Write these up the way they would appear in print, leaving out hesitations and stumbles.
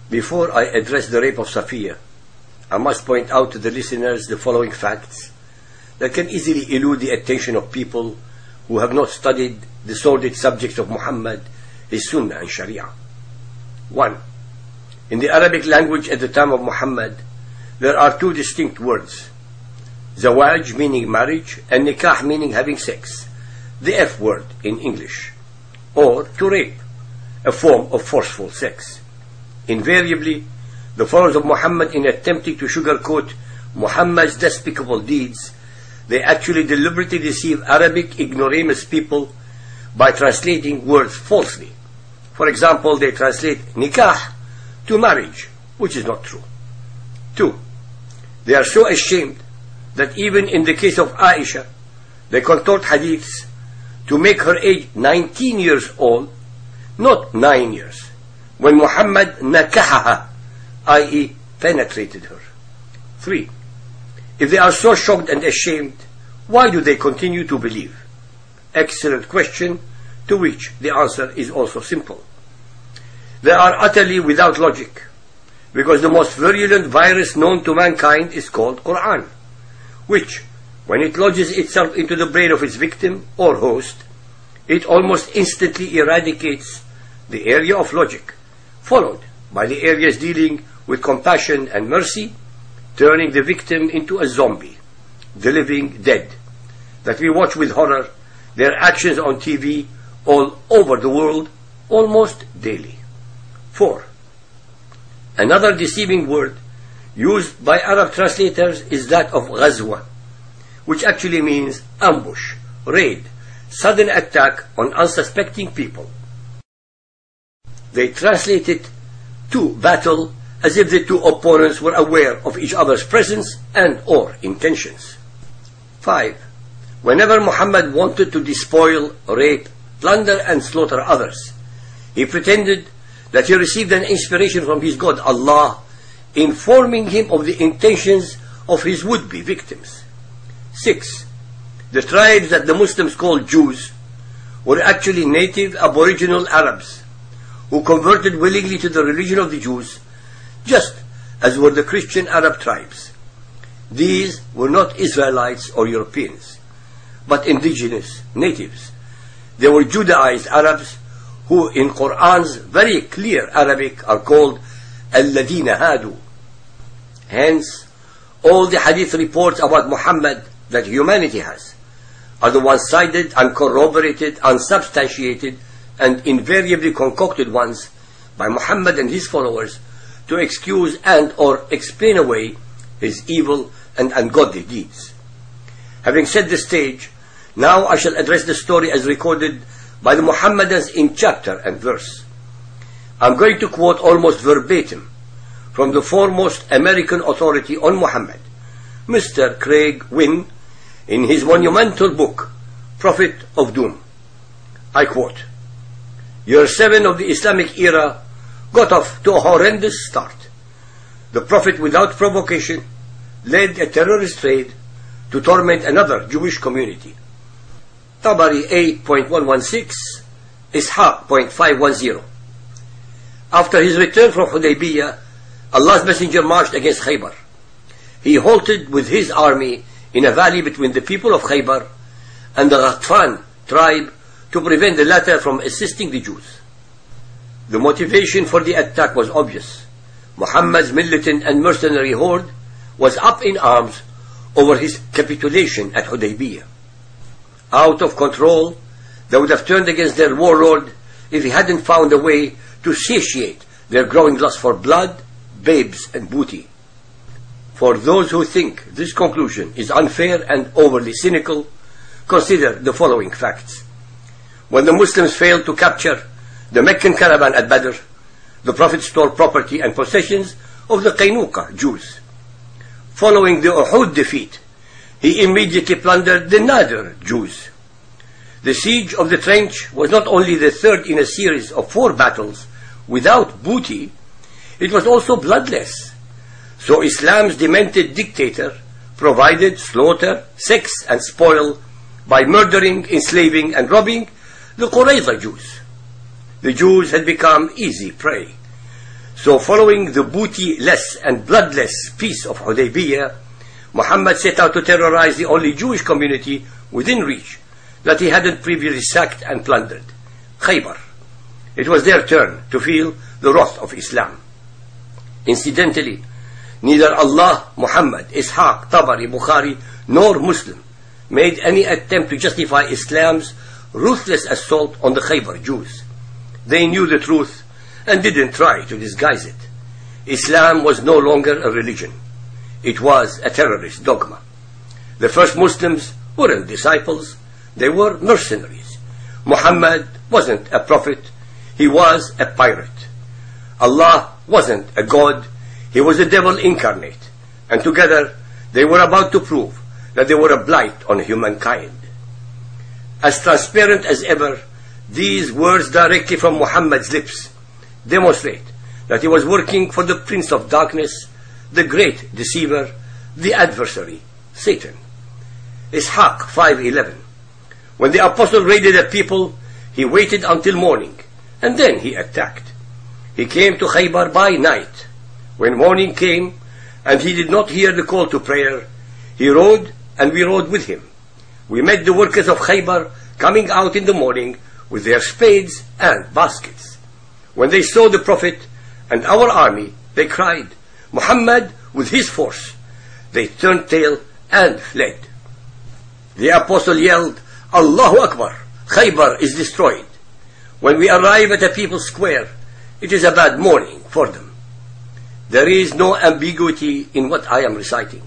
Before I address the rape of Safiyyah, I must point out to the listeners the following facts that can easily elude the attention of people who have not studied the sordid subjects of Muhammad, his Sunnah and Sharia. 1. In the Arabic language at the time of Muhammad, there are two distinct words: zawaj, meaning marriage, and nikah, meaning having sex, the F word in English, or to rape, a form of forceful sex. Invariably, the followers of Muhammad, in attempting to sugarcoat Muhammad's despicable deeds, they actually deliberately deceive Arabic ignoramus people by translating words falsely. For example, they translate nikah to marriage, which is not true. 2. They are so ashamed that even in the case of Aisha, they contort hadiths to make her age 19 years old, not 9 years, when Muhammad nakahaha, i.e. penetrated her. 3. If they are so shocked and ashamed, why do they continue to believe? Excellent question, to which the answer is also simple. They are utterly without logic, because the most virulent virus known to mankind is called Quran, which, when it lodges itself into the brain of its victim or host, it almost instantly eradicates the area of logic, followed by the areas dealing with compassion and mercy, turning the victim into a zombie, the living dead, that we watch with horror their actions on TV all over the world almost daily. 4. Another deceiving word used by Arab translators is that of ghazwa, which actually means ambush, raid, sudden attack on unsuspecting people. They translate it to battle as if the two opponents were aware of each other's presence and or intentions. 5. Whenever Muhammad wanted to despoil, rape, plunder and slaughter others, he pretended that he received an inspiration from his God, Allah, informing him of the intentions of his would-be victims. 6. The tribes that the Muslims call Jews were actually native aboriginal Arabs who converted willingly to the religion of the Jews, just as were the Christian Arab tribes. These were not Israelites or Europeans, but indigenous natives. They were Judaized Arabs who in Quran's very clear Arabic are called Alladina Hadu. Hence, all the hadith reports about Muhammad that humanity has are the one-sided, uncorroborated, unsubstantiated, and invariably concocted ones by Muhammad and his followers to excuse and or explain away his evil and ungodly deeds. Having set the stage, now I shall address the story as recorded by the Muhammadans in chapter and verse. I'm going to quote almost verbatim from the foremost American authority on Muhammad, Mr. Craig Wynne, in his monumental book, Prophet of Doom. I quote, "Year 7 of the Islamic era got off to a horrendous start. The Prophet, without provocation, led a terrorist raid to torment another Jewish community. Tabari 8.116, Ishaq 0.510. After his return from Hudaybiyah, Allah's Messenger marched against Khaybar. He halted with his army in a valley between the people of Khaybar and the Ghatfan tribe to prevent the latter from assisting the Jews. The motivation for the attack was obvious. Muhammad's militant and mercenary horde was up in arms over his capitulation at Hudaybiyah. Out of control, they would have turned against their warlord if he hadn't found a way to satiate their growing lust for blood, babes and booty. For those who think this conclusion is unfair and overly cynical, consider the following facts. When the Muslims failed to capture the Meccan caravan at Badr, the Prophet stole property and possessions of the Qaynuqa Jews. Following the Uhud defeat, he immediately plundered the Nadir Jews. The siege of the trench was not only the third in a series of 4 battles without booty, it was also bloodless. So Islam's demented dictator provided slaughter, sex and spoil by murdering, enslaving and robbing the Qurayza Jews. The Jews had become easy prey. So following the bootyless and bloodless peace of Hudaybiyah, Muhammad set out to terrorize the only Jewish community within reach that he hadn't previously sacked and plundered, Khaybar. It was their turn to feel the wrath of Islam. Incidentally, neither Allah, Muhammad, Ishaq, Tabari, Bukhari, nor Muslim made any attempt to justify Islam's ruthless assault on the Khaybar Jews. They knew the truth and didn't try to disguise it. Islam was no longer a religion. It was a terrorist dogma. The first Muslims weren't disciples, they were mercenaries. Muhammad wasn't a prophet, he was a pirate. Allah wasn't a god, he was a devil incarnate. And together they were about to prove that they were a blight on humankind. As transparent as ever, these words directly from Muhammad's lips demonstrate that he was working for the Prince of Darkness, the great deceiver, the adversary, Satan. Ishaq 5:11. When the apostle raided the people, he waited until morning, and then he attacked. He came to Khaybar by night. When morning came, and he did not hear the call to prayer, he rode, and we rode with him. We met the workers of Khaybar coming out in the morning with their spades and baskets. When they saw the Prophet and our army, they cried, Muhammad with his force. They turned tail and fled. The apostle yelled, Allahu Akbar, Khaybar is destroyed. When we arrive at a people's square, it is a bad morning for them. There is no ambiguity in what I am reciting.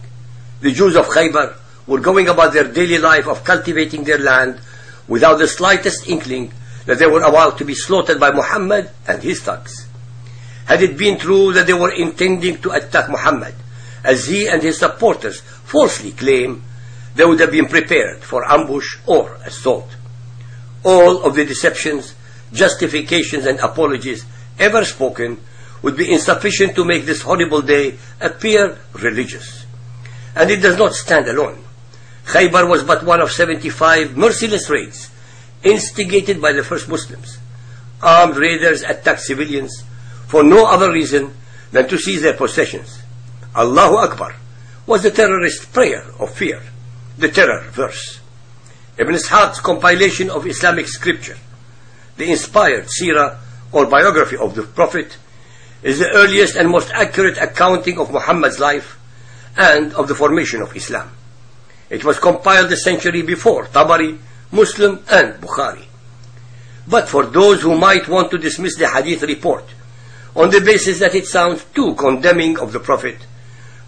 The Jews of Khaybar were going about their daily life of cultivating their land without the slightest inkling that they were about to be slaughtered by Muhammad and his thugs. Had it been true that they were intending to attack Muhammad, as he and his supporters falsely claim, they would have been prepared for ambush or assault. All of the deceptions, justifications and apologies ever spoken would be insufficient to make this horrible day appear religious. And it does not stand alone. Khaybar was but one of 75 merciless raids instigated by the first Muslims. Armed raiders attacked civilians for no other reason than to seize their possessions. Allahu Akbar was the terrorist prayer of fear, the terror verse. Ibn Ishaq's compilation of Islamic scripture, the inspired seerah or biography of the Prophet, is the earliest and most accurate accounting of Muhammad's life and of the formation of Islam. It was compiled a century before Tabari, Muslim and Bukhari. But for those who might want to dismiss the hadith report on the basis that it sounds too condemning of the Prophet,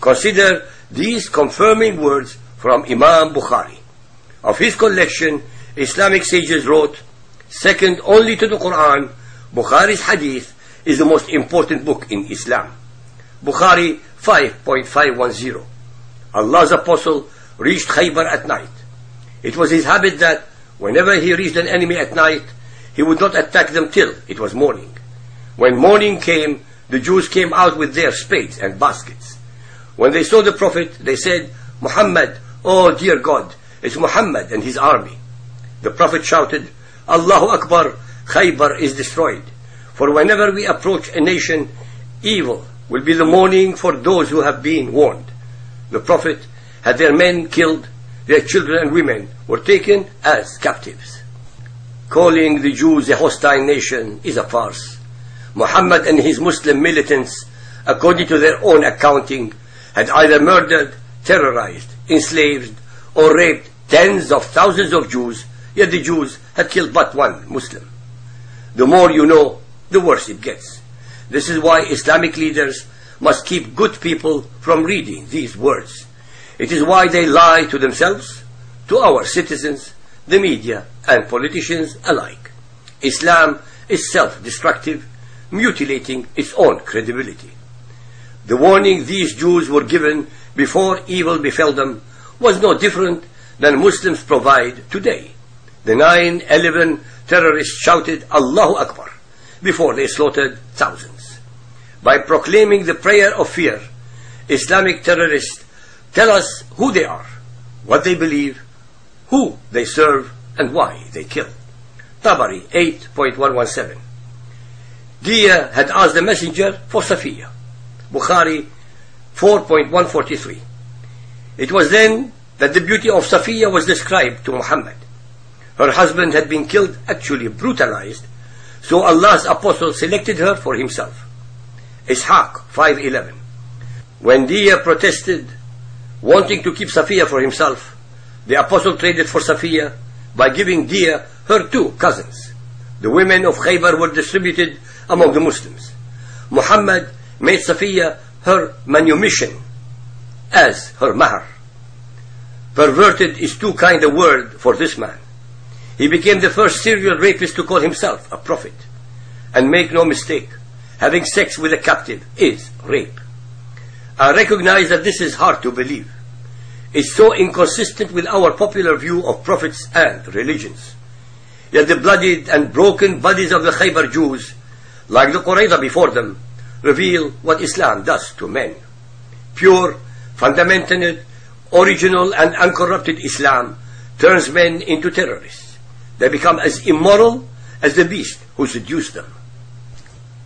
consider these confirming words from Imam Bukhari. Of his collection, Islamic sages wrote, second only to the Quran, Bukhari's hadith is the most important book in Islam. Bukhari 5.510. Allah's apostle reached Khaybar at night. It was his habit that whenever he reached an enemy at night, he would not attack them till it was morning. When morning came, the Jews came out with their spades and baskets. When they saw the Prophet, they said, Muhammad, oh dear God, it's Muhammad and his army. The Prophet shouted, Allahu Akbar, Khaybar is destroyed. For whenever we approach a nation, evil will be the morning for those who have been warned. The Prophet had their men killed, their children and women were taken as captives. Calling the Jews a hostile nation is a farce. Muhammad and his Muslim militants, according to their own accounting, had either murdered, terrorized, enslaved, or raped tens of thousands of Jews, yet the Jews had killed but one Muslim. The more you know, the worse it gets. This is why Islamic leaders must keep good people from reading these words. It is why they lie to themselves, to our citizens, the media, and politicians alike. Islam is self-destructive, mutilating its own credibility. The warning these Jews were given before evil befell them was no different than Muslims provide today. The 9/11 terrorists shouted Allahu Akbar before they slaughtered thousands. By proclaiming the prayer of fear, Islamic terrorists tell us who they are, what they believe, who they serve, and why they kill. Tabari 8.117. Dia had asked the messenger for Safiyyah. Bukhari 4.143. It was then that the beauty of Safiyyah was described to Muhammad. Her husband had been killed, actually brutalized, so Allah's apostle selected her for himself. Ishaq 5:11. When Dia protested, wanting to keep Safiyyah for himself, the apostle traded for Safiyyah by giving Dia her 2 cousins. The women of Khaybar were distributed among the Muslims. Muhammad made Safiyyah her manumission as her mahar. Perverted is too kind a word for this man. He became the first serial rapist to call himself a prophet. And make no mistake, having sex with a captive is rape. I recognize that this is hard to believe. It's so inconsistent with our popular view of prophets and religions. Yet the bloodied and broken bodies of the Khaybar Jews, like the Qurayza before them, reveal what Islam does to men. Pure, fundamental, original and uncorrupted Islam turns men into terrorists. They become as immoral as the beast who seduced them.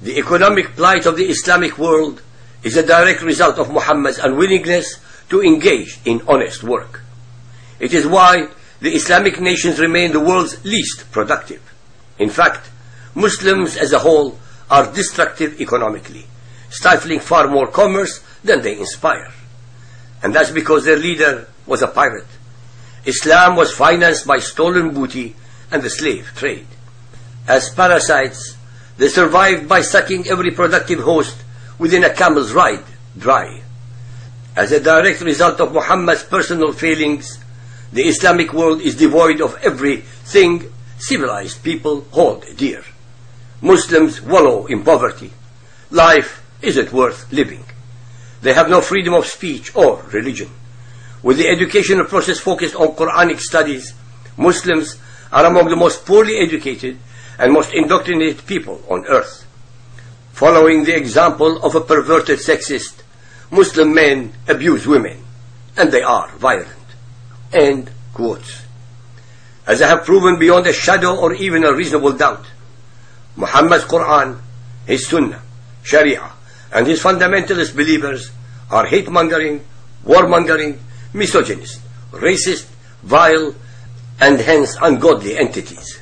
The economic plight of the Islamic world is a direct result of Muhammad's unwillingness to engage in honest work. It is why the Islamic nations remain the world's least productive. In fact, Muslims as a whole are destructive economically, stifling far more commerce than they inspire. And that's because their leader was a pirate. Islam was financed by stolen booty and the slave trade. As parasites, they survived by sucking every productive host within a camel's ride dry. As a direct result of Muhammad's personal failings, the Islamic world is devoid of everything civilized people hold dear. Muslims wallow in poverty. Life isn't worth living. They have no freedom of speech or religion. With the educational process focused on Quranic studies, Muslims are among the most poorly educated and most indoctrinated people on earth. Following the example of a perverted sexist, Muslim men abuse women, and they are violent. End quotes. As I have proven beyond a shadow or even a reasonable doubt, Muhammad's Quran, his Sunnah, Sharia, and his fundamentalist believers are hate-mongering, war-mongering, misogynist, racist, vile, and hence ungodly entities.